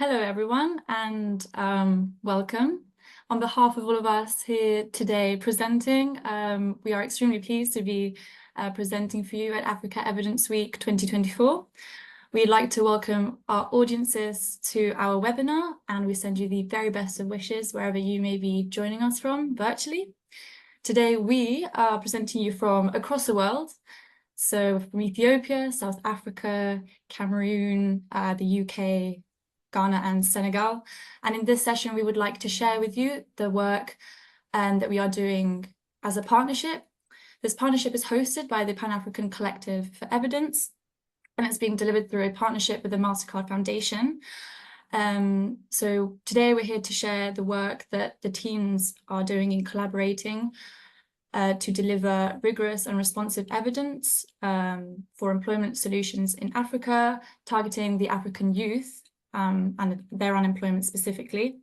Hello, everyone, and welcome. On behalf of all of us here today presenting, we are extremely pleased to be presenting for you at Africa Evidence Week 2024. We'd like to welcome our audiences to our webinar, and we send you the very best of wishes wherever you may be joining us from virtually. Today, we are presenting you from across the world. So from Ethiopia, South Africa, Cameroon, the UK, Ghana and Senegal. And in this session, we would like to share with you the work that we are doing as a partnership. This partnership is hosted by the Pan-African Collective for Evidence, and it's being delivered through a partnership with the MasterCard Foundation. So today we're here to share the work that the teams are doing in collaborating to deliver rigorous and responsive evidence for employment solutions in Africa, targeting the African youth and their unemployment specifically.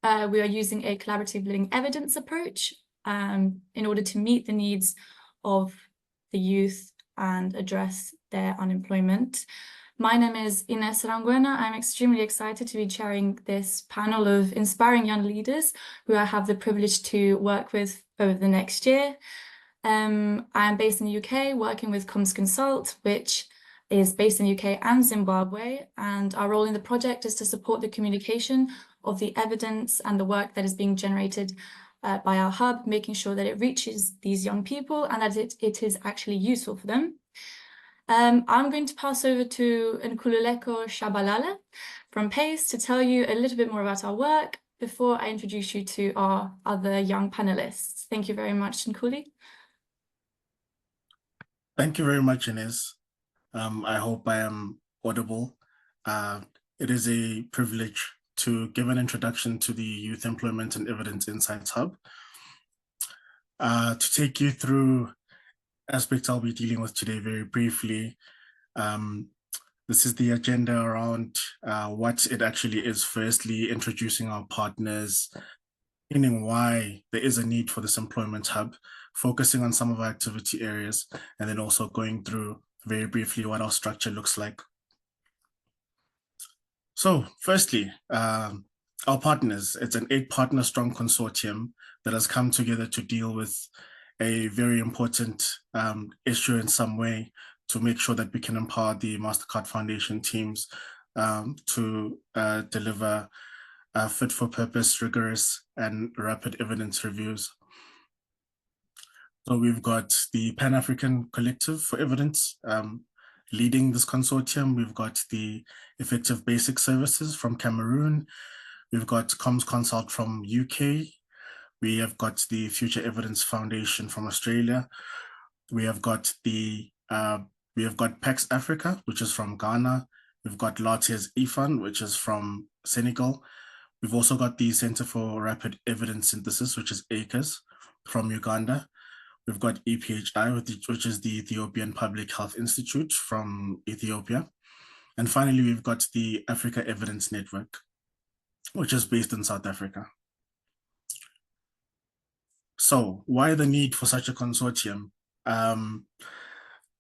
We are using a collaborative living evidence approach in order to meet the needs of the youth and address their unemployment. My name is Ines Aranguena. I'm extremely excited to be chairing this panel of inspiring young leaders who I have the privilege to work with over the next year. I am based in the UK, working with CommsConsult, which is based in the UK and Zimbabwe, and our role in the project is to support the communication of the evidence and the work that is being generated by our hub, making sure that it reaches these young people and that it is actually useful for them. I'm going to pass over to Nkululeko Tshabalala from PACE to tell you a little bit more about our work before I introduce you to our other young panelists. Thank you very much, Nkuli. Thank you very much, Ines. I hope I am audible. It is a privilege to give an introduction to the Youth Employment and Evidence Insights Hub. To take you through aspects I'll be dealing with today very briefly. This is the agenda around what it actually is. Firstly, introducing our partners, meaning why there is a need for this employment hub, focusing on some of our activity areas, and then also going through very briefly what our structure looks like. So firstly, our partners, it's an 8-partner strong consortium that has come together to deal with a very important issue in some way to make sure that we can empower the MasterCard Foundation teams to deliver fit for purpose, rigorous and rapid evidence reviews. So we've got the Pan-African Collective for Evidence leading this consortium. We've got the Effective Basic Services from Cameroon. We've got CommsConsult from UK. We have got the Future Evidence Foundation from Australia. We have got PAX Africa, which is from Ghana. We've got Lattes EFAN, which is from Senegal. We've also got the Center for Rapid Evidence Synthesis, which is ACES from Uganda. We've got EPHI, which is the Ethiopian Public Health Institute from Ethiopia. And finally, we've got the Africa Evidence Network, which is based in South Africa. So why the need for such a consortium?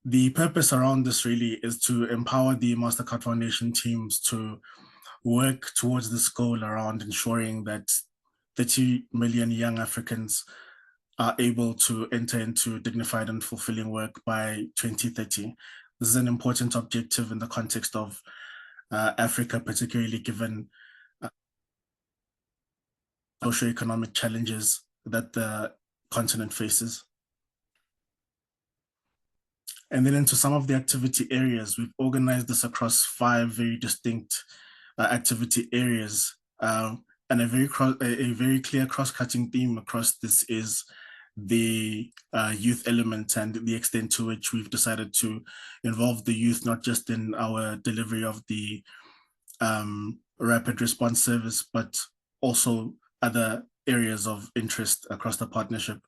The purpose around this really is to empower the MasterCard Foundation teams to work towards this goal around ensuring that 30 million young Africans are able to enter into dignified and fulfilling work by 2030. This is an important objective in the context of Africa, particularly given socioeconomic challenges that the continent faces. And then into some of the activity areas, we've organized this across 5 very distinct activity areas. And a very clear cross-cutting theme across this is the youth element and the extent to which we've decided to involve the youth, not just in our delivery of the rapid response service, but also other areas of interest across the partnership.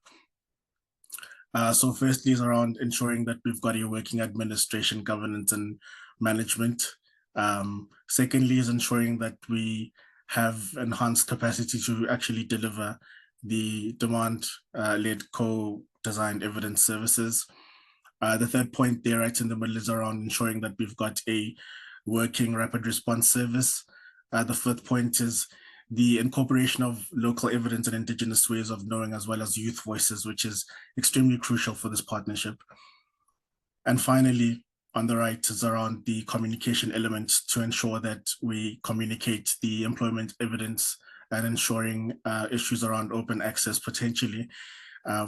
So firstly is around ensuring that we've got a working administration, governance and management. Secondly is ensuring that we have enhanced capacity to actually deliver the demand-led co-designed evidence services. The third point there right in the middle is around ensuring that we've got a working rapid response service The fifth point is the incorporation of local evidence and indigenous ways of knowing, as well as youth voices, which is extremely crucial for this partnership. And finally, on the right is around the communication element to ensure that we communicate the employment evidence and ensuring issues around open access potentially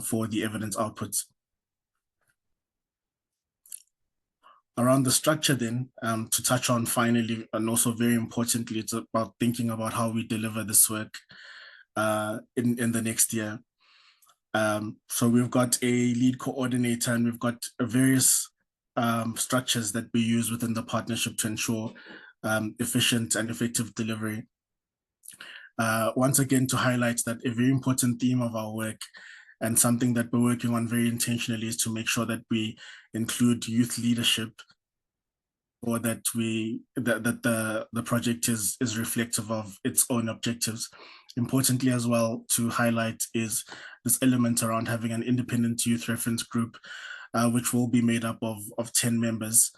for the evidence outputs. Around the structure then, to touch on finally, and also very importantly, it's about thinking about how we deliver this work in the next year. So we've got a lead coordinator and we've got various structures that we use within the partnership to ensure efficient and effective delivery. Once again, to highlight that a very important theme of our work and something that we're working on very intentionally is to make sure that we include youth leadership, or that the project is reflective of its own objectives. Importantly as well to highlight is this element around having an independent youth reference group, which will be made up of 10 members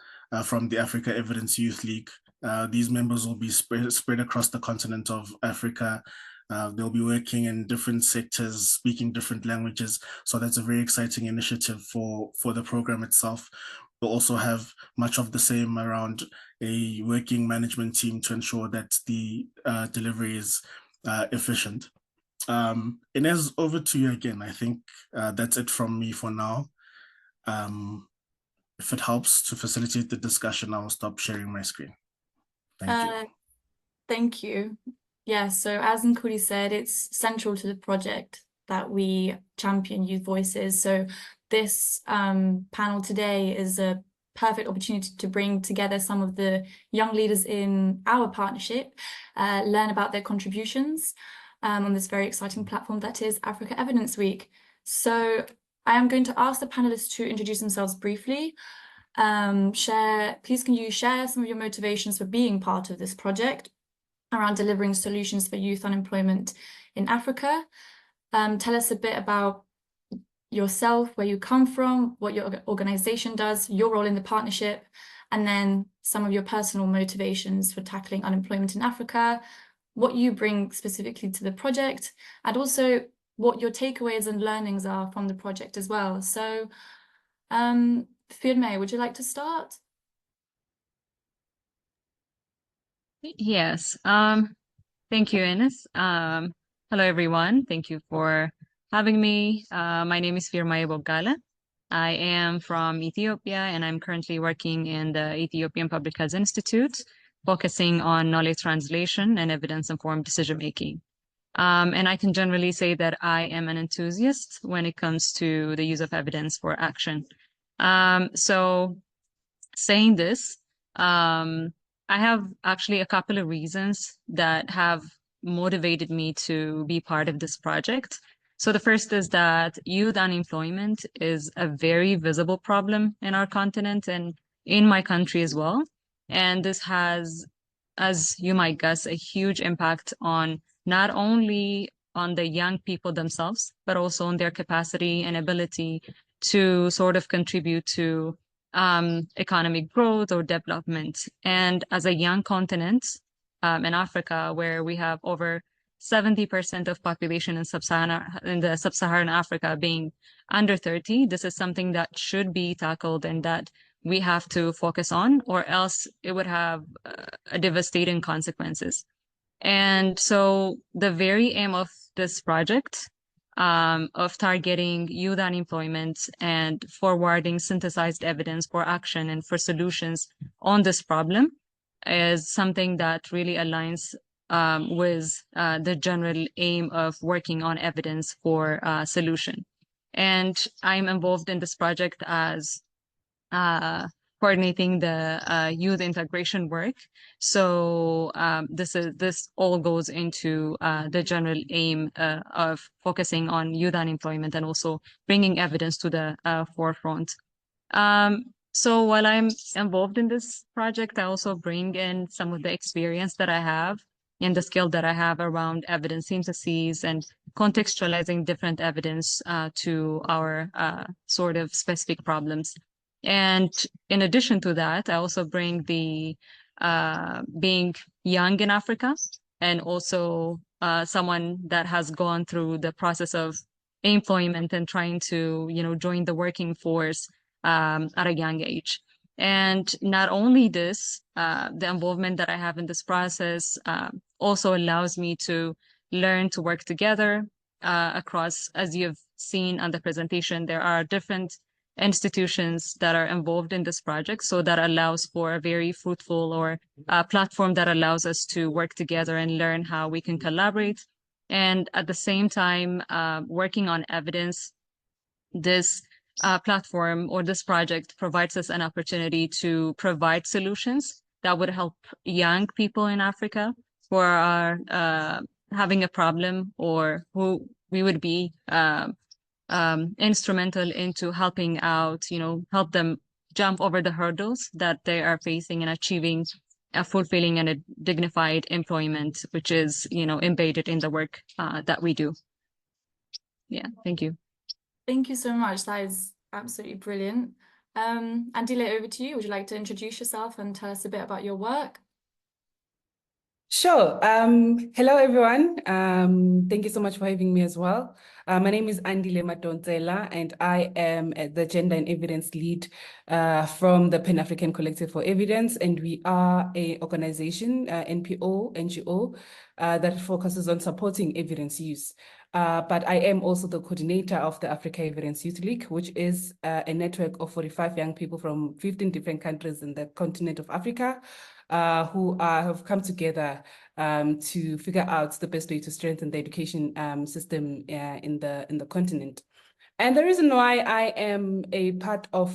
from the Africa Evidence Youth League. These members will be spread across the continent of Africa. They'll be working in different sectors, speaking different languages. So that's a very exciting initiative for the program itself. We'll also have much of the same around a working management team to ensure that the delivery is efficient. Ines, over to you again. I think that's it from me for now. If it helps to facilitate the discussion, I will stop sharing my screen. Thank you. Thank you. Yeah, so as Nkuli said, it's central to the project that we champion youth voices. So this panel today is a perfect opportunity to bring together some of the young leaders in our partnership, learn about their contributions on this very exciting platform that is Africa Evidence Week. So I am going to ask the panelists to introduce themselves briefly. Please can you share some of your motivations for being part of this project around delivering solutions for youth unemployment in Africa. Tell us a bit about yourself, where you come from, what your organization does, your role in the partnership, and then some of your personal motivations for tackling unemployment in Africa, what you bring specifically to the project, and also what your takeaways and learnings are from the project as well. So, Firmaye, would you like to start? Yes. Thank you, Ines. Hello, everyone. Thank you for having me. My name is Firmaye Bogale. I am from Ethiopia, and I'm currently working in the Ethiopian Public Health Institute, focusing on knowledge translation and evidence-informed decision-making. And I can generally say that I am an enthusiast when it comes to the use of evidence for action. So saying this, I have actually a couple of reasons that have motivated me to be part of this project. So the first is that youth unemployment is a very visible problem in our continent and in my country as well. And this has, as you might guess, a huge impact on not only on the young people themselves, but also on their capacity and ability to sort of contribute to economic growth or development. And as a young continent in Africa, where we have over 70% of population in the sub-Saharan Africa being under 30, this is something that should be tackled and that we have to focus on, or else it would have a devastating consequences. And so the very aim of this project of targeting youth unemployment and forwarding synthesized evidence for action and for solutions on this problem is something that really aligns with the general aim of working on evidence for solution. And I'm involved in this project as coordinating the youth integration work. So this all goes into the general aim of focusing on youth unemployment and also bringing evidence to the forefront. So while I'm involved in this project, I also bring in some of the experience that I have and the skill that I have around evidence syntheses and contextualizing different evidence to our sort of specific problems. And in addition to that, I also bring the being young in Africa, and also someone that has gone through the process of employment and trying to, join the working force at a young age. And not only this, the involvement that I have in this process also allows me to learn to work together across, as you've seen on the presentation, there are different institutions that are involved in this project. So that allows for a very fruitful or platform that allows us to work together and learn how we can collaborate. And at the same time, working on evidence, this platform or this project provides us an opportunity to provide solutions that would help young people in Africa who are having a problem, or who we would be instrumental into helping out, help them jump over the hurdles that they are facing and achieving a fulfilling and a dignified employment, which is, embedded in the work that we do. Yeah, thank you. Thank you so much. That is absolutely brilliant. Andile, over to you. Would you like to introduce yourself and tell us a bit about your work? Sure. Hello, everyone. Thank you so much for having me as well. My name is Andile Madonsela, and I am the Gender and Evidence Lead from the Pan-African Collective for Evidence, and we are an organization, NGO, that focuses on supporting evidence use. But I am also the coordinator of the Africa Evidence Youth League, which is a network of 45 young people from 15 different countries in the continent of Africa, who have come together to figure out the best way to strengthen the education system in the continent. And the reason why I am a part of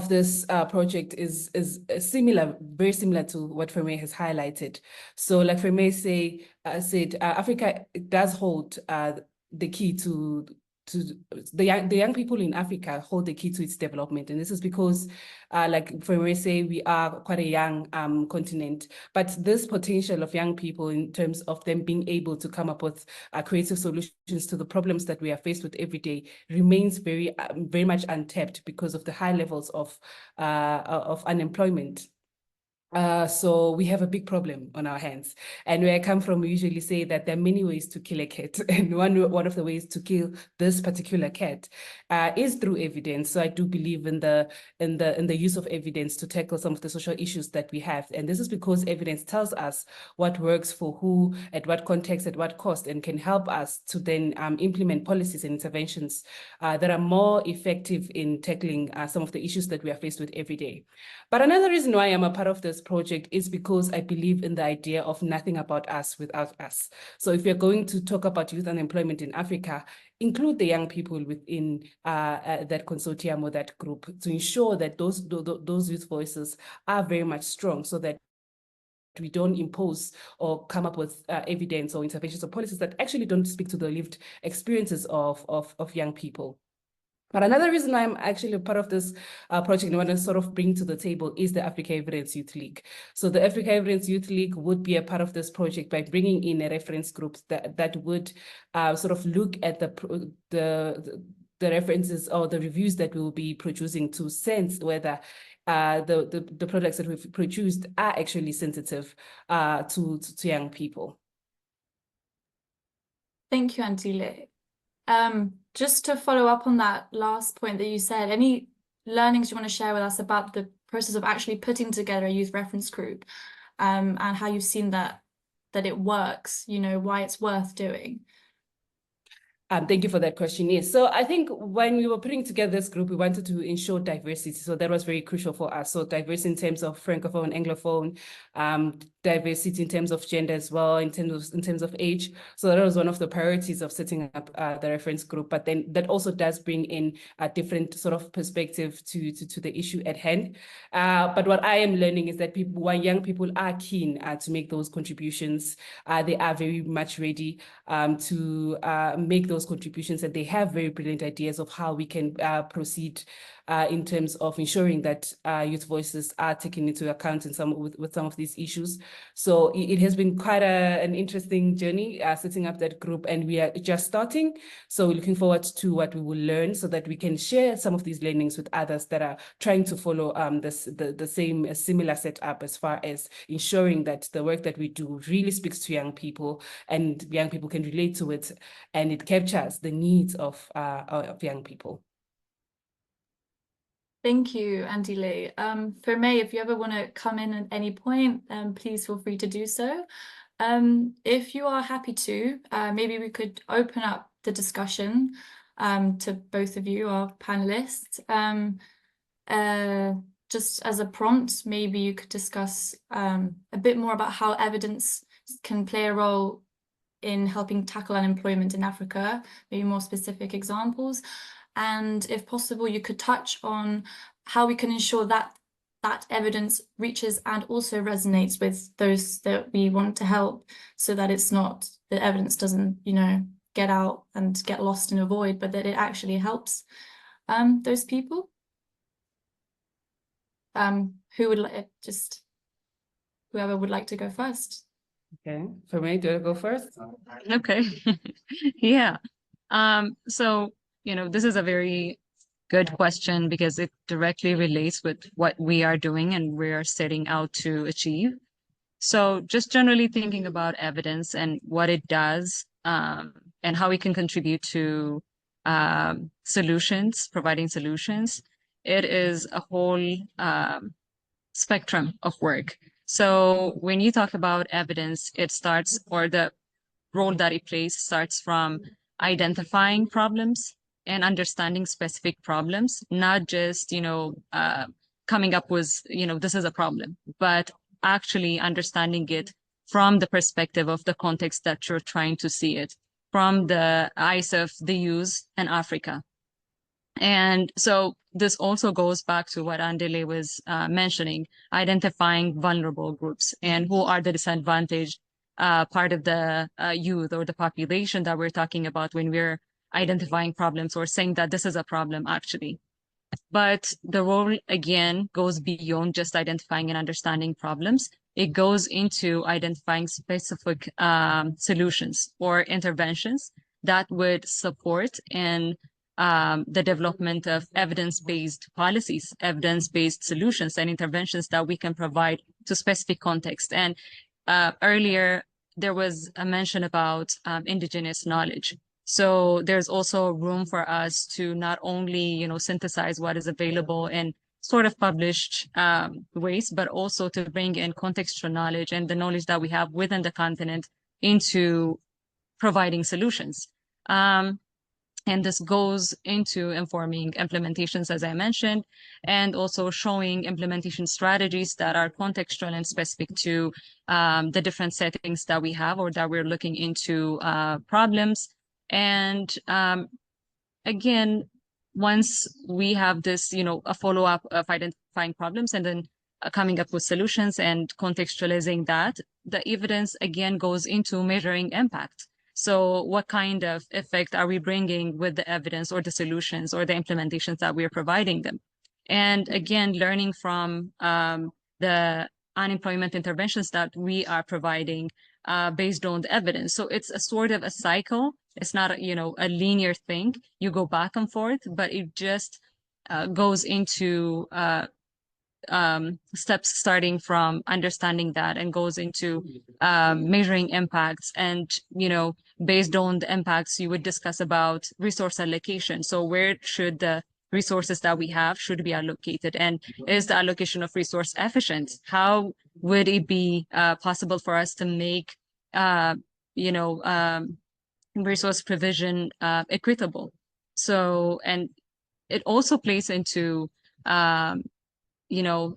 this project is very similar to what Firmaye has highlighted. So, like Firmaye said, Africa does hold the key to the young people in Africa hold the key to its development. And this is because, like Firmaye said, we are quite a young continent, but this potential of young people in terms of them being able to come up with creative solutions to the problems that we are faced with every day remains very much untapped because of the high levels of unemployment. So we have a big problem on our hands. And where I come from, we usually say that there are many ways to kill a cat. And one of the ways to kill this particular cat is through evidence. So I do believe in the use of evidence to tackle some of the social issues that we have. And this is because evidence tells us what works for who, at what context, at what cost, and can help us to then implement policies and interventions that are more effective in tackling some of the issues that we are faced with every day. But another reason why I'm a part of this project is because I believe in the idea of nothing about us without us. So if you're going to talk about youth unemployment in Africa, include the young people within that consortium or that group to ensure that those youth voices are very much strong, so that we don't impose or come up with evidence or interventions or policies that actually don't speak to the lived experiences of young people. But another reason I'm actually a part of this project and want to sort of bring to the table is the Africa Evidence Youth League. So the Africa Evidence Youth League would be a part of this project by bringing in a reference group that would sort of look at the references or the reviews that we will be producing to sense whether the products that we've produced are actually sensitive to young people. Thank you, Andile. Just to follow up on that last point that you said, any learnings you want to share with us about the process of actually putting together a youth reference group, and how you've seen that it works, why it's worth doing? Thank you for that question. Yes. So I think when we were putting together this group, we wanted to ensure diversity. So that was very crucial for us. So diversity in terms of Francophone, Anglophone, diversity in terms of gender as well, in terms of age. So that was one of the priorities of setting up the reference group. But then that also does bring in a different sort of perspective to the issue at hand. But what I am learning is that young people are keen to make those contributions. They are very much ready to make those contributions, and they have very brilliant ideas of how we can proceed in terms of ensuring that youth voices are taken into account in with some of these issues. So it has been quite an interesting journey setting up that group, and we are just starting. So we're looking forward to what we will learn so that we can share some of these learnings with others that are trying to follow the same similar setup as far as ensuring that the work that we do really speaks to young people and young people can relate to it, and it captures the needs of young people. Thank you, Andile. Firmaye, if you ever want to come in at any point, please feel free to do so. If you are happy to, maybe we could open up the discussion to both of you, our panelists. Just as a prompt, maybe you could discuss a bit more about how evidence can play a role in helping tackle unemployment in Africa, maybe more specific examples. And if possible, you could touch on how we can ensure that that evidence reaches and also resonates with those that we want to help, so that it's not, the evidence doesn't, you know, get out and get lost in a void, but that it actually helps those people. Who would like, just whoever would like to go first? Okay, Firmaye, do you want to go first? Okay. Yeah. So, you know, this is a very good question because it directly relates with what we are doing and we are setting out to achieve. So just generally thinking about evidence and what it does, and how we can contribute to solutions, providing solutions, it is a whole spectrum of work. So when you talk about evidence, it starts, or the role that it plays starts from identifying problems and understanding specific problems, not just, you know, coming up with, you know, this is a problem, but actually understanding it from the perspective of the context that you're trying to see it, from the eyes of the youth in Africa. And so this also goes back to what Andile was mentioning, identifying vulnerable groups and who are the disadvantaged part of the youth or the population that we're talking about when we're identifying problems or saying that this is a problem actually. But the role, again, goes beyond just identifying and understanding problems. It goes into identifying specific solutions or interventions that would support in the development of evidence-based policies, evidence-based solutions and interventions that we can provide to specific context. And earlier, there was a mention about indigenous knowledge. So there's also room for us to not only, you know, synthesize what is available in sort of published ways, but also to bring in contextual knowledge and the knowledge that we have within the continent into providing solutions. And this goes into informing implementations, as I mentioned, and also showing implementation strategies that are contextual and specific to the different settings that we have or that we're looking into problems. And again, once we have this, you know, a follow-up of identifying problems and then coming up with solutions and contextualizing that, the evidence again goes into measuring impact. So what kind of effect are we bringing with the evidence or the solutions or the implementations that we are providing them? And again, learning from the unemployment interventions that we are providing based on the evidence. So it's a sort of a cycle. It's not, you know, a linear thing. You go back and forth, but it just goes into steps starting from understanding that and goes into measuring impacts. And, you know, based on the impacts, you would discuss about resource allocation. So where should the resources that we have should be allocated, and is the allocation of resource efficient? How would it be possible for us to make, you know, resource provision equitable? So, and it also plays into, you know,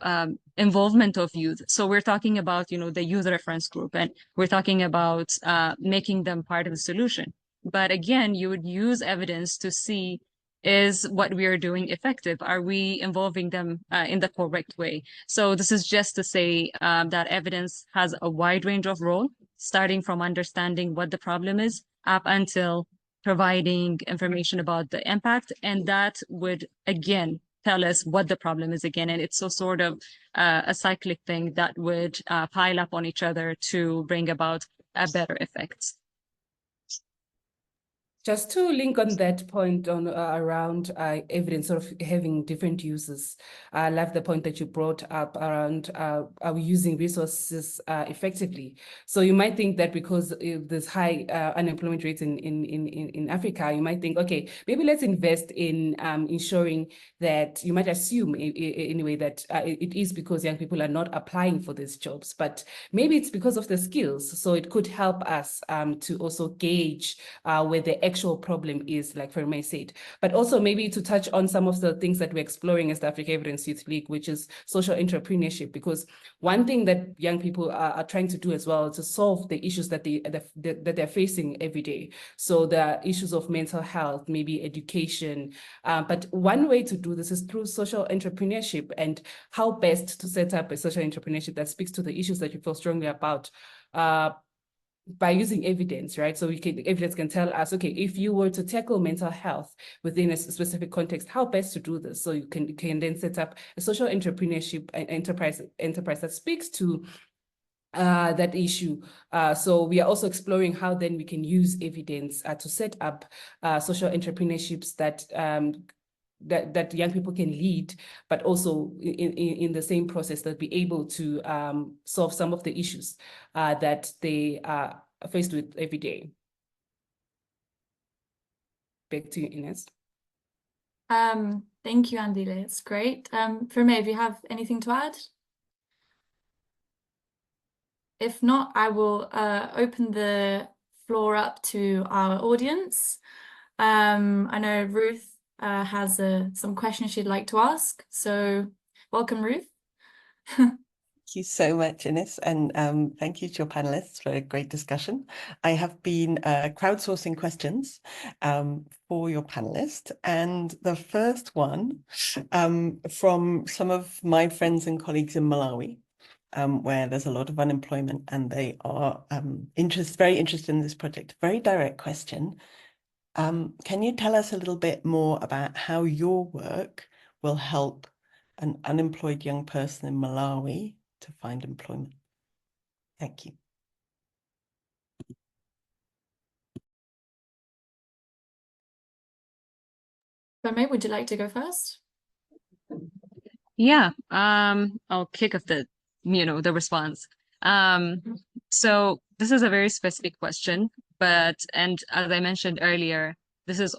involvement of youth. So we're talking about, you know, the youth reference group, and we're talking about making them part of the solution. But again, you would use evidence to see, is what we are doing effective? Are we involving them in the correct way? So this is just to say that evidence has a wide range of role, starting from understanding what the problem is up until providing information about the impact. And that would, again, tell us what the problem is again. And it's so sort of a cyclic thing that would pile up on each other to bring about a better effect. Just to link on that point on around evidence sort of having different uses, I love the point that you brought up around are we using resources effectively? So you might think that because there's high unemployment rates in Africa, you might think, okay, maybe let's invest in ensuring that, you might assume anyway that it is because young people are not applying for these jobs, but maybe it's because of the skills. So it could help us to also gauge where the actual problem is, like Firmaye said, but also maybe to touch on some of the things that we're exploring as the Africa Evidence Youth League, which is social entrepreneurship, because one thing that young people are trying to do as well is to solve the issues that they're facing every day. So the issues of mental health, maybe education, but one way to do this is through social entrepreneurship, and how best to set up a social entrepreneurship that speaks to the issues that you feel strongly about, by using evidence, right? So evidence can tell us, okay, if you were to tackle mental health within a specific context, how best to do this? So you can then set up a social entrepreneurship enterprise that speaks to that issue. So we are also exploring how then we can use evidence to set up social entrepreneurships that that young people can lead, but also in the same process that be able to solve some of the issues that they are faced with every day. Back to you, Ines. Thank you, Andile. It's great. Firmaye, do you have anything to add? If not, I will open the floor up to our audience. I know Ruth has some questions she'd like to ask. So welcome, Ruth. Thank you so much, Ines, and thank you to your panelists for a great discussion. I have been crowdsourcing questions for your panelists, and the first one from some of my friends and colleagues in Malawi, where there's a lot of unemployment, and they are very interested in this project. Very direct question. Can you tell us a little bit more about how your work will help an unemployed young person in Malawi to find employment? Thank you. Firmaye, would you like to go first? Yeah, I'll kick off the response. So this is a very specific question, and as I mentioned earlier, this is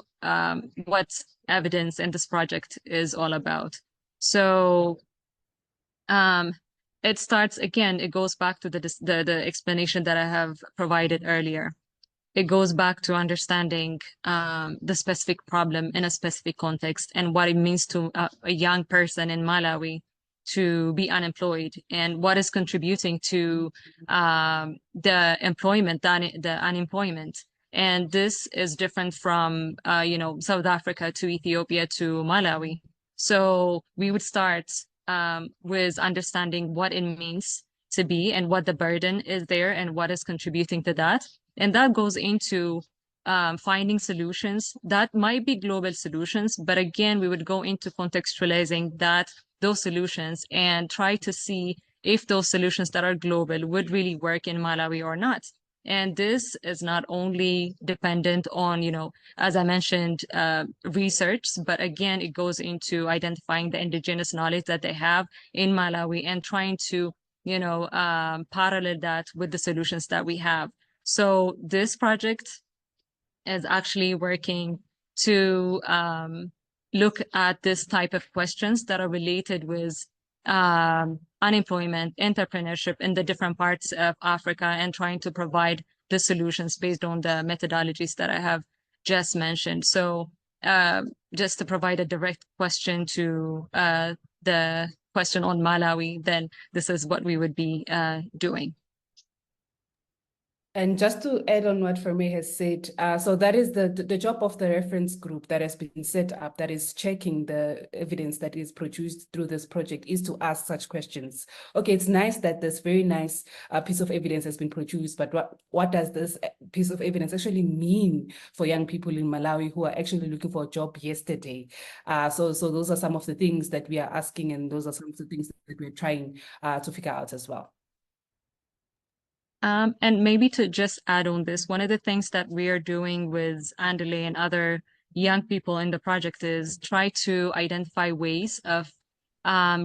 what evidence in this project is all about. So it starts again, it goes back to the explanation that I have provided earlier. It goes back to understanding the specific problem in a specific context and what it means to a young person in Malawi to be unemployed and what is contributing to the unemployment. And this is different from, South Africa to Ethiopia to Malawi. So we would start with understanding what it means to be and what the burden is there and what is contributing to that. And that goes into finding solutions that might be global solutions, but again, we would go into contextualizing those solutions and try to see if those solutions that are global would really work in Malawi or not. And this is not only dependent on, as I mentioned, research, but again, it goes into identifying the indigenous knowledge that they have in Malawi and trying to, parallel that with the solutions that we have. So this project is actually working to look at this type of questions that are related with unemployment, entrepreneurship in the different parts of Africa, and trying to provide the solutions based on the methodologies that I have just mentioned. So just to provide a direct question to the question on Malawi, then this is what we would be doing. And just to add on what Firmaye has said, so that is the job of the reference group that has been set up, that is checking the evidence that is produced through this project, is to ask such questions. Okay, it's nice that this very nice piece of evidence has been produced, but what does this piece of evidence actually mean for young people in Malawi who are actually looking for a job yesterday? So those are some of the things that we are asking, and those are some of the things that we're trying to figure out as well. And maybe to just add on this, one of the things that we are doing with Andile and other young people in the project is try to identify ways of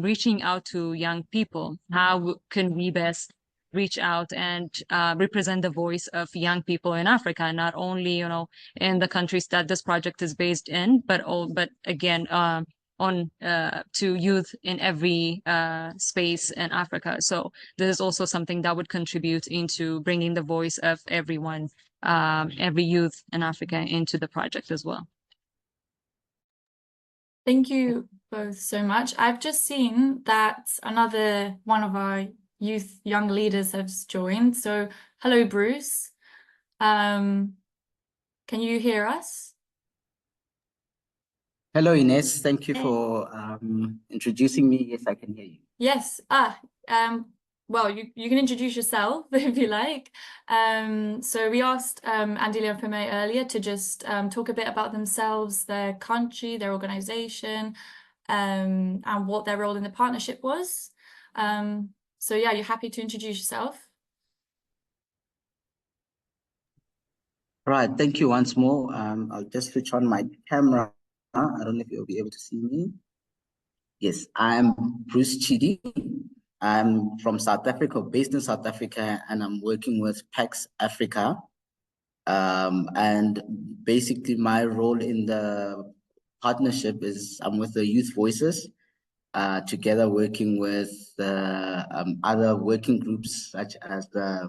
reaching out to young people. How can we best reach out and represent the voice of young people in Africa, not only, you know, in the countries that this project is based in, but again, on to youth in every space in Africa. So this is also something that would contribute into bringing the voice of everyone, every youth in Africa into the project as well. Thank you both so much. I've just seen that another one of our young leaders has joined. So hello, Bruce. Can you hear us? Hello, Ines. Thank you for introducing me. Yes, I can hear you. Yes. Well, you can introduce yourself if you like. So we asked Andile and Firmaye earlier to just talk a bit about themselves, their country, their organization, and what their role in the partnership was. So yeah, you're happy to introduce yourself? Right. Thank you once more. I'll just switch on my camera. I don't know if you'll be able to see me. Yes, I'm Bruce Chidi. I'm from South Africa, based in South Africa, and I'm working with PAX Africa. And basically my role in the partnership is I'm with the Youth Voices, together working with the other working groups such as the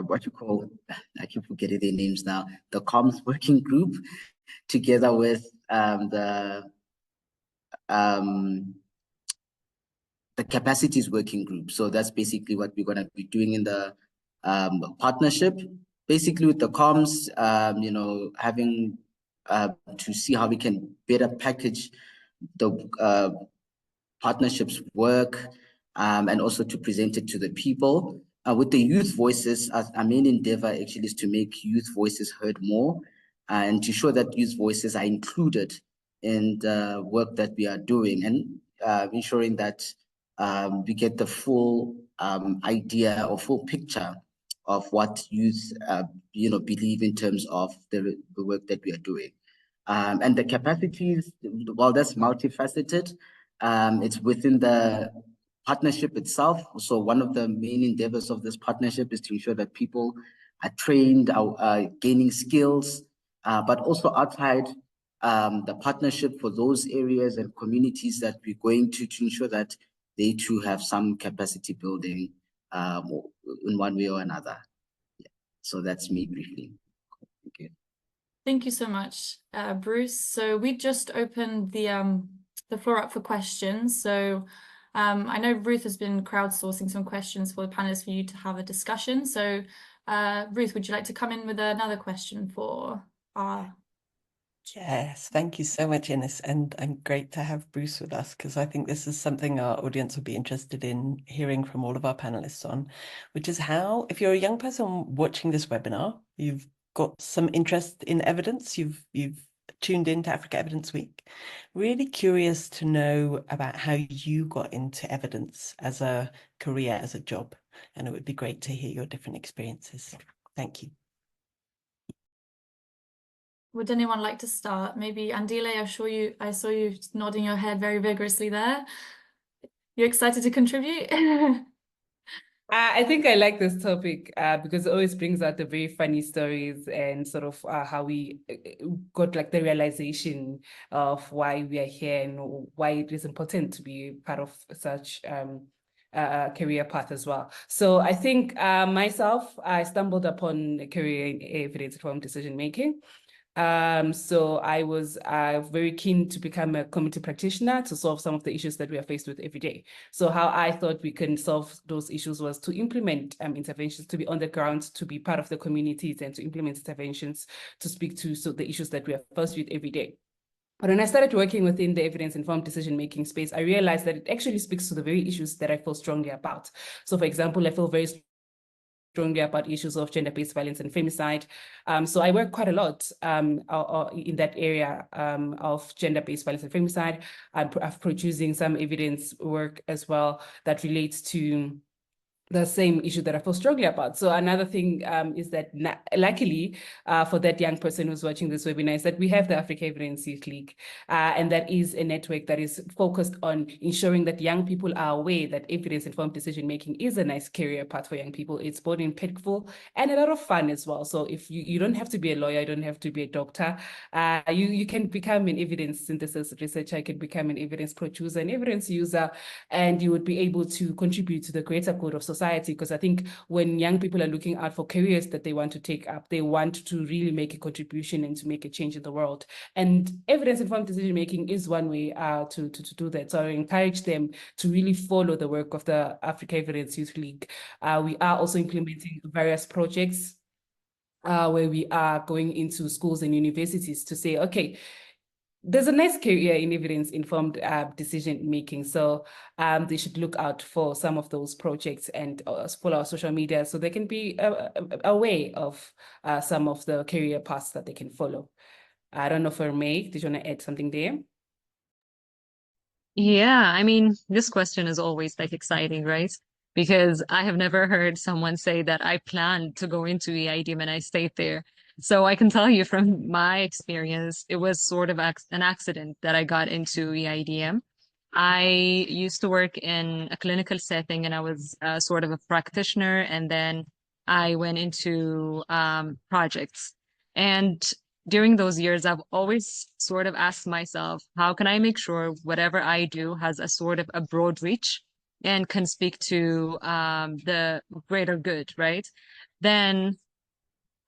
what you call, I keep forgetting their names now, the Comms working group, together with the capacities working group. So that's basically what we're going to be doing in the partnership. Basically with the comms, you know, having to see how we can better package the partnerships work, and also to present it to the people. With the youth voices, our main endeavor actually is to make youth voices heard more, and to show that youth voices are included in the work that we are doing, and ensuring that we get the full idea or full picture of what youth you know, believe in terms of the work that we are doing. And the capacities, well, that's multifaceted. It's within the partnership itself. So one of the main endeavors of this partnership is to ensure that people are trained, are gaining skills, but also outside the partnership for those areas and communities that we're going to ensure that they too have some capacity building in one way or another. Yeah. So that's me briefly. Thank you. Thank you so much, Bruce. So we just opened the floor up for questions. So I know Ruth has been crowdsourcing some questions for the panelists for you to have a discussion. So Ruth, would you like to come in with another question for our... Yes, thank you so much, Ines. And great to have Bruce with us, because I think this is something our audience would be interested in hearing from all of our panelists on, which is how, if you're a young person watching this webinar, you've got some interest in evidence, you've tuned into Africa Evidence Week, really curious to know about how you got into evidence as a career, as a job. And it would be great to hear your different experiences. Thank you. Would anyone like to start? Maybe Andile, I saw you nodding your head very vigorously there. You excited to contribute? I think I like this topic because it always brings out the very funny stories and sort of how we got like the realization of why we are here and why it is important to be part of such career path as well. So I think myself, I stumbled upon a career in evidence-informed decision making. So I was very keen to become a community practitioner to solve some of the issues that we are faced with every day. So how I thought we can solve those issues was to implement interventions, to be on the ground, to be part of the communities, and to implement interventions to speak to the issues that we are faced with every day. But when I started working within the evidence-informed decision-making space, I realized that it actually speaks to the very issues that I feel strongly about. So for example, I feel very strongly about issues of gender-based violence and femicide. So I work quite a lot in that area of gender-based violence and femicide. I'm producing some evidence work as well that relates to the same issue that I feel strongly about. So another thing is that luckily for that young person who's watching this webinar is that we have the Africa Evidence Youth League, and that is a network that is focused on ensuring that young people are aware that evidence-informed decision-making is a nice career path for young people. It's both impactful and a lot of fun as well. So if you don't have to be a lawyer, you don't have to be a doctor, you can become an evidence synthesis researcher, you can become an evidence producer, an evidence user, and you would be able to contribute to the greater good of society. Because I think when young people are looking out for careers that they want to take up, they want to really make a contribution and to make a change in the world. And evidence-informed decision-making is one way to do that. So I encourage them to really follow the work of the Africa Evidence Youth League. We are also implementing various projects where we are going into schools and universities to say, okay, there's a nice career in evidence-informed decision-making. So they should look out for some of those projects and follow our social media so they can be aware of some of the career paths that they can follow. I don't know, Firmaye, did you want to add something there? Yeah, I mean, this question is always like exciting, right? Because I have never heard someone say that I planned to go into EIDM and I stayed there. So I can tell you from my experience, it was sort of an accident that I got into EIDM. I used to work in a clinical setting and I was sort of a practitioner, and then I went into projects. And during those years, I've always sort of asked myself, how can I make sure whatever I do has a sort of a broad reach and can speak to the greater good, right? Then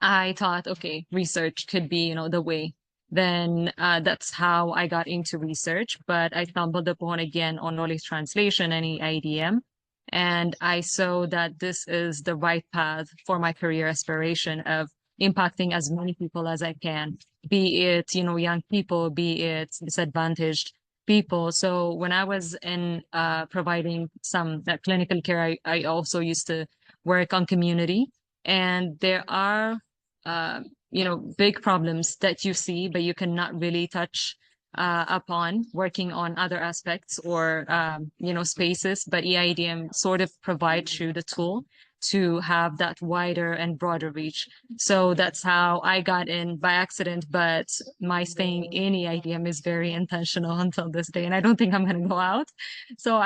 I thought, okay, research could be, the way. Then that's how I got into research, but I stumbled upon again on knowledge translation and EIDM. And I saw that this is the right path for my career aspiration of impacting as many people as I can, be it, young people, be it disadvantaged people. So when I was in providing some clinical care, I also used to work on community. And there are big problems that you see, but you cannot really touch upon working on other aspects or, spaces. But EIDM sort of provides you the tool to have that wider and broader reach. So that's how I got in by accident, but my staying in EIDM is very intentional until this day. And I don't think I'm going to go out. So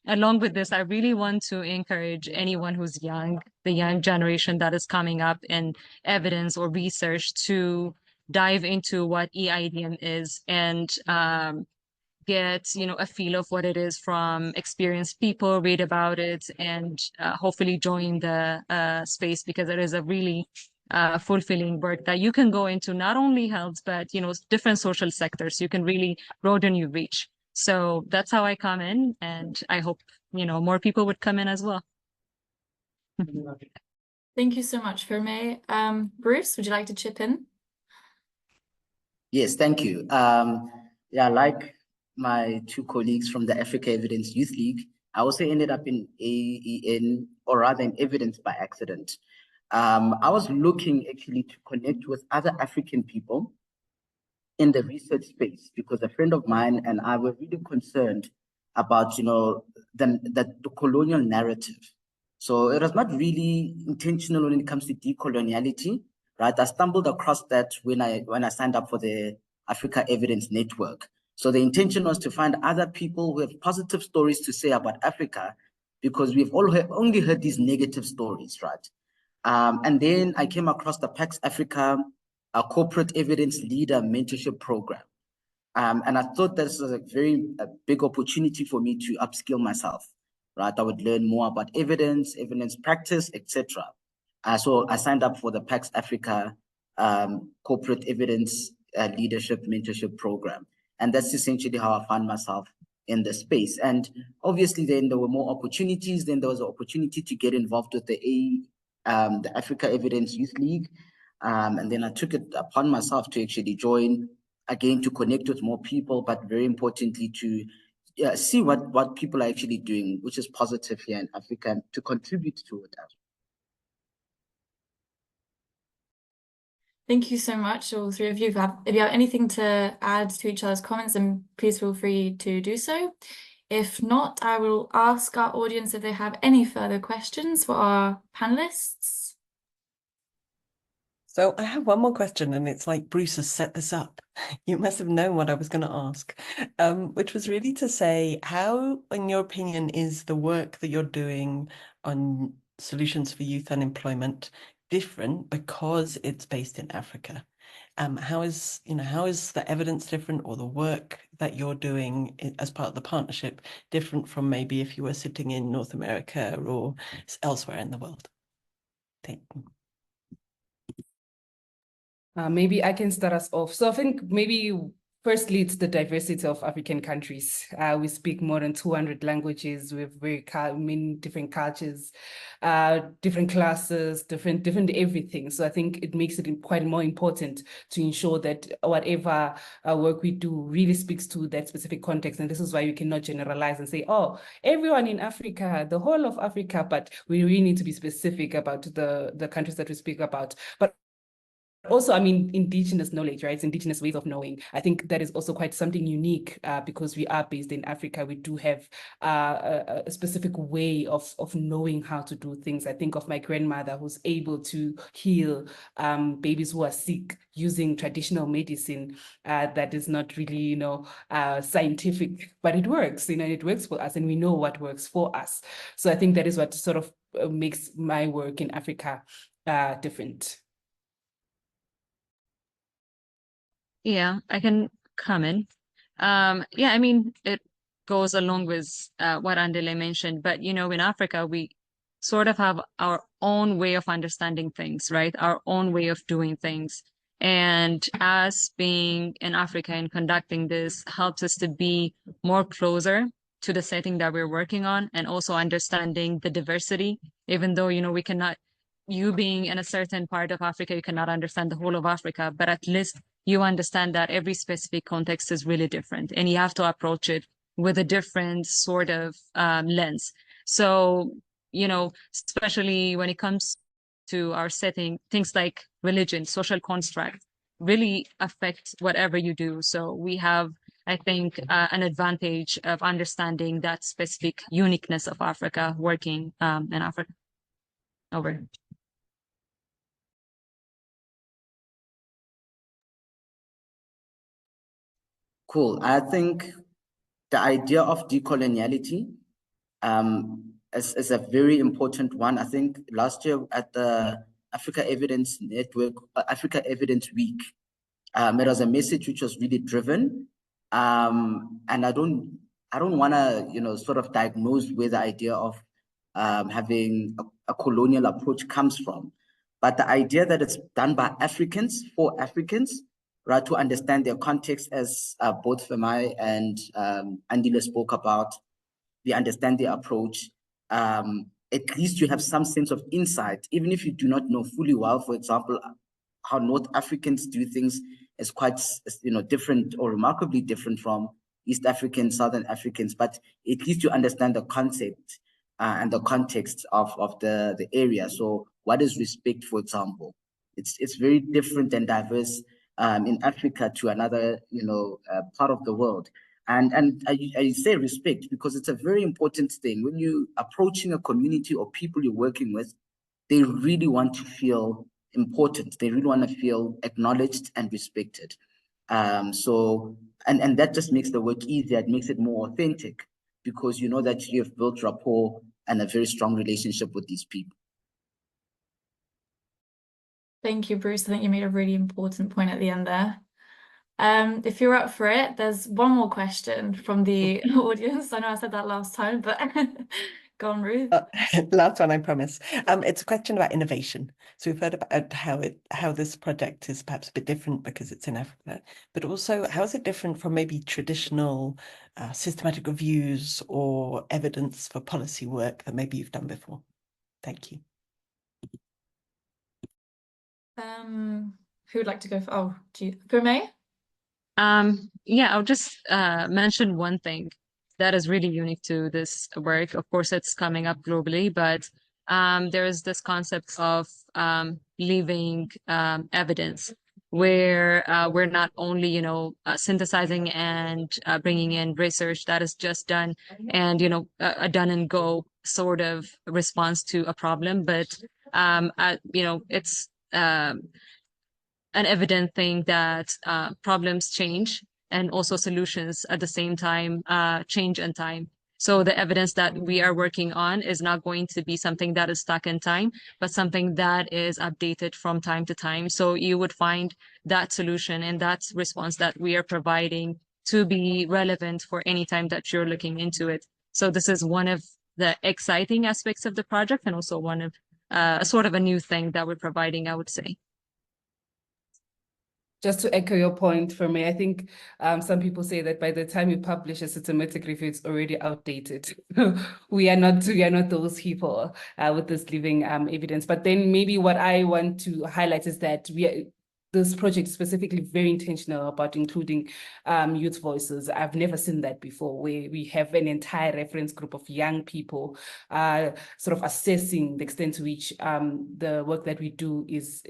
along with this, I really want to encourage anyone who's young, the young generation that is coming up in evidence or research, to dive into what EIDM is and get, a feel of what it is from experienced people, read about it, and hopefully join the space, because it is a really fulfilling work that you can go into not only health, but, different social sectors. You can really broaden your reach. So that's how I come in, and I hope, more people would come in as well. Thank you so much, Firmaye. Bruce, would you like to chip in? Yes, thank you. Yeah, like my two colleagues from the Africa Evidence Youth League, I also ended up in AEN, or rather in evidence by accident. I was looking actually to connect with other African people in the research space, because a friend of mine and I were really concerned about, the colonial narrative. So it was not really intentional when it comes to decoloniality, right? I stumbled across that when I signed up for the Africa Evidence Network. So the intention was to find other people who have positive stories to say about Africa, because we've only heard these negative stories, right? And then I came across the PAX Africa Corporate Evidence Leader Mentorship Program. And I thought this was a big opportunity for me to upskill myself, right? I would learn more about evidence practice, etc. So I signed up for the PAX Africa corporate evidence leadership mentorship program. And that's essentially how I found myself in the space. And obviously then there were more opportunities. Then there was an opportunity to get involved with the Africa Evidence Youth League. And then I took it upon myself to actually join, again, to connect with more people, but very importantly to see what people are actually doing, which is positive here in Africa, and to contribute to it. Thank you so much, all three of you. If you have anything to add to each other's comments, then please feel free to do so. If not, I will ask our audience if they have any further questions for our panelists. So I have one more question, and it's like Bruce has set this up. You must have known what I was going to ask, which was really to say, how, in your opinion, is the work that you're doing on solutions for youth unemployment different because it's based in Africa? How is the evidence different, or the work that you're doing as part of the partnership different from maybe if you were sitting in North America or elsewhere in the world? Thank you. Maybe I can start us off. So I think maybe firstly, it's the diversity of African countries. We speak more than 200 languages with many different cultures, different classes, different everything. So I think it makes it quite more important to ensure that whatever work we do really speaks to that specific context. And this is why we cannot generalize and say, oh, everyone in Africa, the whole of Africa, but we really need to be specific about the countries that we speak about. But also, I mean, indigenous knowledge, right? It's indigenous ways of knowing. I think that is also quite something unique because we are based in Africa. We do have a specific way of knowing how to do things. I think of my grandmother who's able to heal babies who are sick using traditional medicine that is not really, scientific, but it works, it works for us, and we know what works for us. So I think that is what sort of makes my work in Africa different. Yeah, I can comment. Yeah, I mean, it goes along with what Andile mentioned, but in Africa, we sort of have our own way of understanding things, right? Our own way of doing things. And us being in Africa and conducting this helps us to be more closer to the setting that we're working on, and also understanding the diversity, even though, we cannot, you being in a certain part of Africa, you cannot understand the whole of Africa, but at least you understand that every specific context is really different, and you have to approach it with a different sort of lens. So, especially when it comes to our setting, things like religion, social construct really affect whatever you do. So we have, I think, an advantage of understanding that specific uniqueness of Africa working in Africa. Over. Cool. I think the idea of decoloniality is a very important one. I think last year at the Africa Evidence Network, Africa Evidence Week, it was a message which was really driven. And I don't want to, sort of diagnose where the idea of having a colonial approach comes from. But the idea that it's done by Africans for Africans, right, to understand their context, as both Firmaye and Andile spoke about, we understand their approach. At least you have some sense of insight, even if you do not know fully well, for example, how North Africans do things is quite, different or remarkably different from East Africans, Southern Africans, but at least you understand the concept and the context of the area. So what is respect, for example? It's very different and diverse in Africa to another, part of the world. And I say respect because it's a very important thing. When you're approaching a community or people you're working with, they really want to feel important. They really want to feel acknowledged and respected. So that just makes the work easier. It makes it more authentic because you know that you have built rapport and a very strong relationship with these people. Thank you, Bruce. I think you made a really important point at the end there. If you're up for it, there's one more question from the audience. I know I said that last time, but Go on, Ruth. Last one, I promise. It's a question about innovation. So we've heard about how this project is perhaps a bit different because it's in Africa, but also how is it different from maybe traditional systematic reviews or evidence for policy work that maybe you've done before? Thank you. Who would like to go for? Oh, Firmaye? Yeah, I'll just mention one thing that is really unique to this work. Of course, it's coming up globally, but there is this concept of living evidence where we're not only, synthesizing and bringing in research that is just done and, a done and go sort of response to a problem, but, it's an evident thing that problems change and also solutions at the same time change in time. So the evidence that we are working on is not going to be something that is stuck in time, but something that is updated from time to time. So you would find that solution and that response that we are providing to be relevant for any time that you're looking into it. So this is one of the exciting aspects of the project and also one of sort of a new thing that we're providing, I would say. Just to echo your point, for me, I think some people say that by the time you publish a systematic review, it's already outdated. we are not those people with this living evidence. But then maybe what I want to highlight is that this project is specifically very intentional about including youth voices. I've never seen that before, where we have an entire reference group of young people sort of assessing the extent to which the work that we do is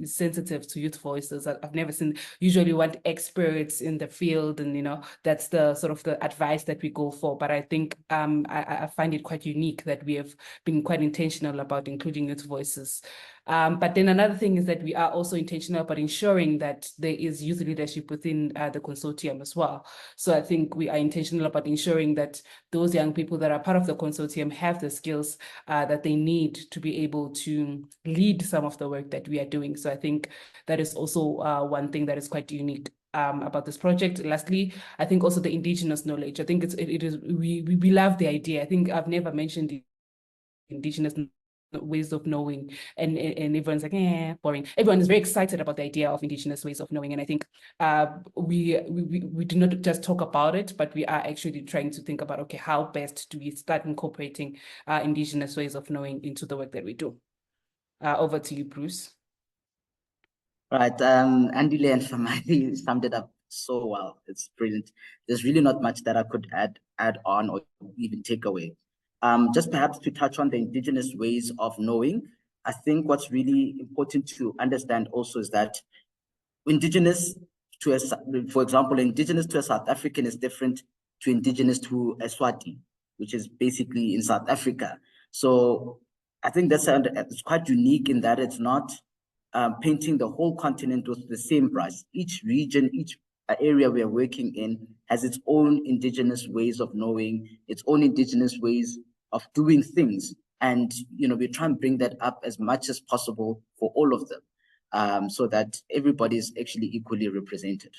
sensitive to youth voices. I've never seen. Usually, we want experts in the field, and that's the sort of the advice that we go for. But I think I find it quite unique that we have been quite intentional about including youth voices. But then another thing is that we are also intentional about ensuring that there is youth leadership within the consortium as well. So I think we are intentional about ensuring that those young people that are part of the consortium have the skills that they need to be able to lead some of the work that we are doing. So I think that is also one thing that is quite unique about this project. Lastly, I think also the indigenous knowledge. I think we love the idea. I think I've never mentioned the indigenous ways of knowing, and everyone's like, boring. Everyone is very excited about the idea of indigenous ways of knowing, and I think we do not just talk about it, but we are actually trying to think about, okay, how best do we start incorporating indigenous ways of knowing into the work that we do. Over to you, Bruce. Right, Andile and Firmaye summed it up so well. It's brilliant. There's really not much that I could add on or even take away. Just perhaps to touch on the indigenous ways of knowing, I think what's really important to understand also is that indigenous to a, for example, indigenous to a South African is different to indigenous to a Swati, which is basically in South Africa. So I think it's quite unique in that it's not painting the whole continent with the same brush. Each region, each area we are working in has its own indigenous ways of knowing, its own indigenous ways of doing things. And, we try and bring that up as much as possible for all of them, so that everybody is actually equally represented.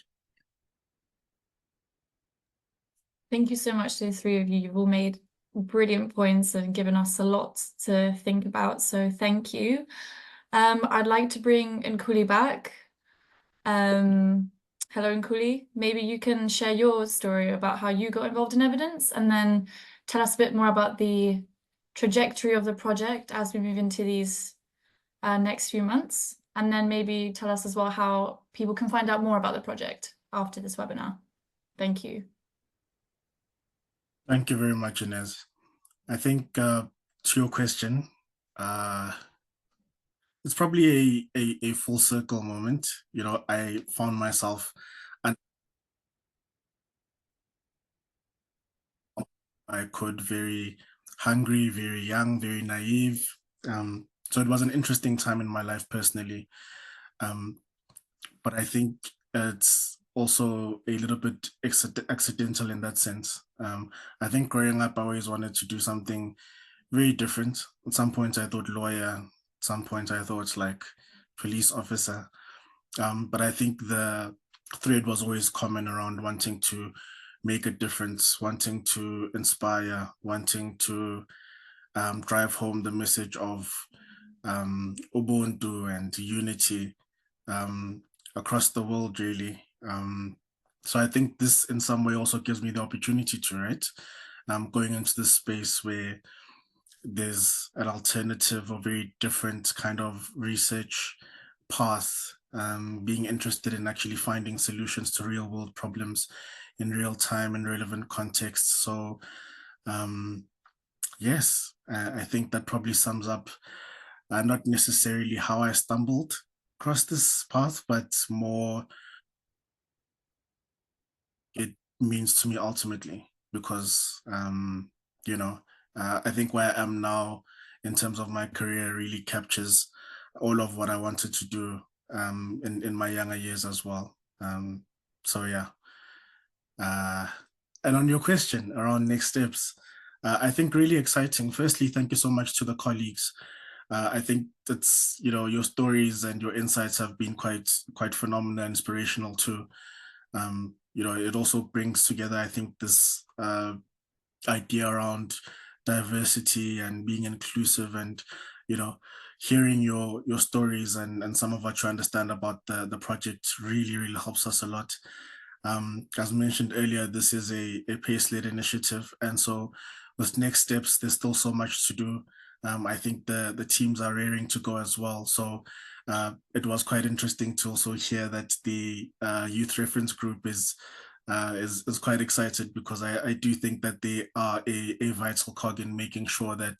Thank you so much to the three of you. You've all made brilliant points and given us a lot to think about. So thank you. I'd like to bring Nkuli back. Hello, Nkuli. Maybe you can share your story about how you got involved in evidence, and then tell us a bit more about the trajectory of the project as we move into these next few months. And then maybe tell us as well how people can find out more about the project after this webinar. Thank you. Thank you very much, Ines. I think to your question, it's probably a full circle moment. I found myself, and I could, very hungry, very young, very naive. So it was an interesting time in my life personally. But I think it's also a little bit accidental in that sense. I think growing up, I always wanted to do something very different. At some point, I thought lawyer. At some point, I thought like police officer. But I think the thread was always common around wanting to make a difference, wanting to inspire, wanting to drive home the message of Ubuntu and unity across the world, really. So I think this in some way also gives me the opportunity to write. Going into this space where there's an alternative or very different kind of research path, being interested in actually finding solutions to real world problems in real time and relevant contexts. So yes, I think that probably sums up not necessarily how I stumbled across this path, but more it means to me ultimately, because you know, I think where I am now in terms of my career really captures all of what I wanted to do in my younger years as well. So yeah. And on your question around next steps, I think really exciting. Firstly, thank you so much to the colleagues. I think that's, you know, your stories and your insights have been quite phenomenal and inspirational too. You know, it also brings together, I think, this idea around diversity and being inclusive, and, you know, hearing your stories and some of what you understand about the project really helps us a lot. As mentioned earlier, this is a PACE-led initiative, and so with next steps, there's still so much to do. I think the teams are raring to go as well. So it was quite interesting to also hear that the youth reference group is quite excited, because I do think that they are a vital cog in making sure that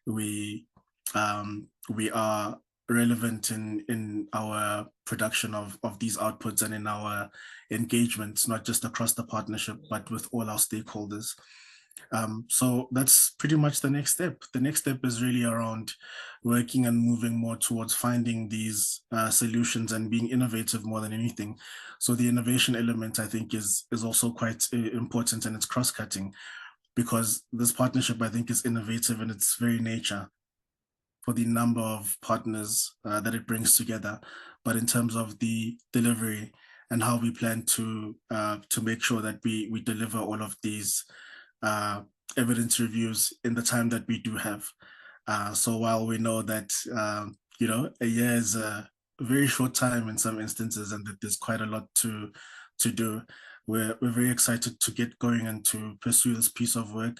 we are relevant in our production of these outputs and in our engagements, not just across the partnership, but with all our stakeholders. So that's pretty much the next step. The next step is really around working and moving more towards finding these solutions and being innovative more than anything. So the innovation element, I think, is also quite important, and it's cross-cutting, because this partnership, I think, is innovative in its very nature for the number of partners that it brings together. But in terms of the delivery and how we plan to make sure that we deliver all of these evidence reviews in the time that we do have. So while we know that, you know, a year is a very short time in some instances, and that there's quite a lot to do, we're very excited to get going and to pursue this piece of work.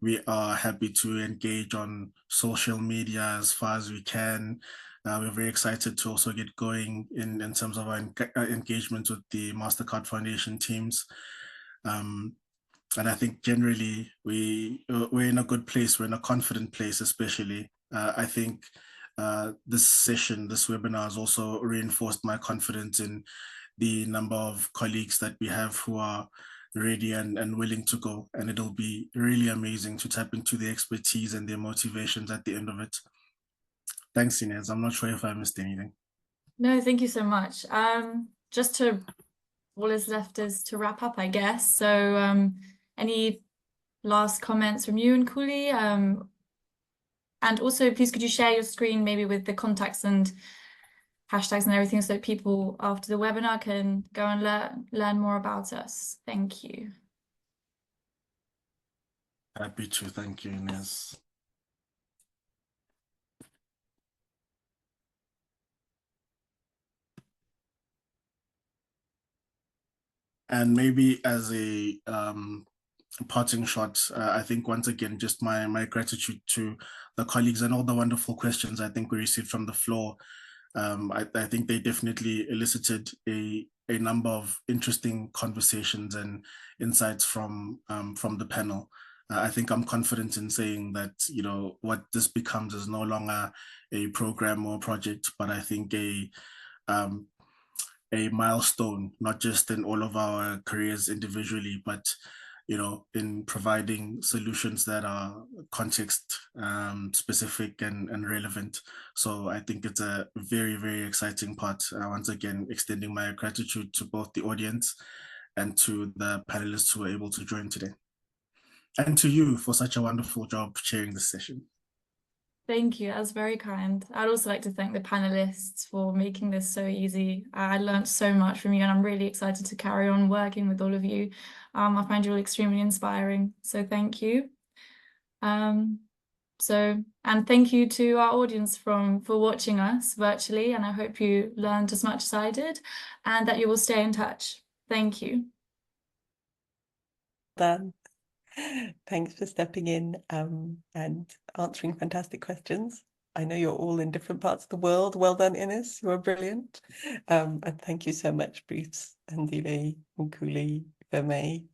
We are happy to engage on social media as far as we can. We're very excited to also get going in terms of our engagement with the MasterCard Foundation teams. And I think generally we're in a good place. We're in a confident place, especially. I think this session, this webinar, has also reinforced my confidence in the number of colleagues that we have who are ready and willing to go. And it'll be really amazing to tap into the expertise and their motivations at the end of it. Thanks, Ines. I'm not sure if I missed anything. No, thank you so much. Just to, all is left is to wrap up, I guess. So any last comments from you and Nkuli? And also, please, could you share your screen maybe with the contacts and hashtags and everything, so that people after the webinar can go and learn more about us? Thank you. Happy to. Thank you, Ines. And maybe as a parting shot, I think once again, just my gratitude to the colleagues and all the wonderful questions I think we received from the floor. I think they definitely elicited a number of interesting conversations and insights from the panel. I think I'm confident in saying that, you know, what this becomes is no longer a program or project, but I think a milestone, not just in all of our careers individually, but, you know, in providing solutions that are context specific and relevant. So I think it's a very exciting part. Once again, extending my gratitude to both the audience and to the panelists who were able to join today. And to you for such a wonderful job chairing this session. Thank you. That's very kind. I'd also like to thank the panelists for making this so easy. I learned so much from you, and I'm really excited to carry on working with all of you. I find you all extremely inspiring. So thank you. And thank you to our audience for watching us virtually, and I hope you learned as much as I did, and that you will stay in touch. Thank you. Done. Thanks for stepping in and answering fantastic questions. I know you're all in different parts of the world. Well done, Ines. You are brilliant. And thank you so much, Bruce, Andile, Nkuli, Firmaye.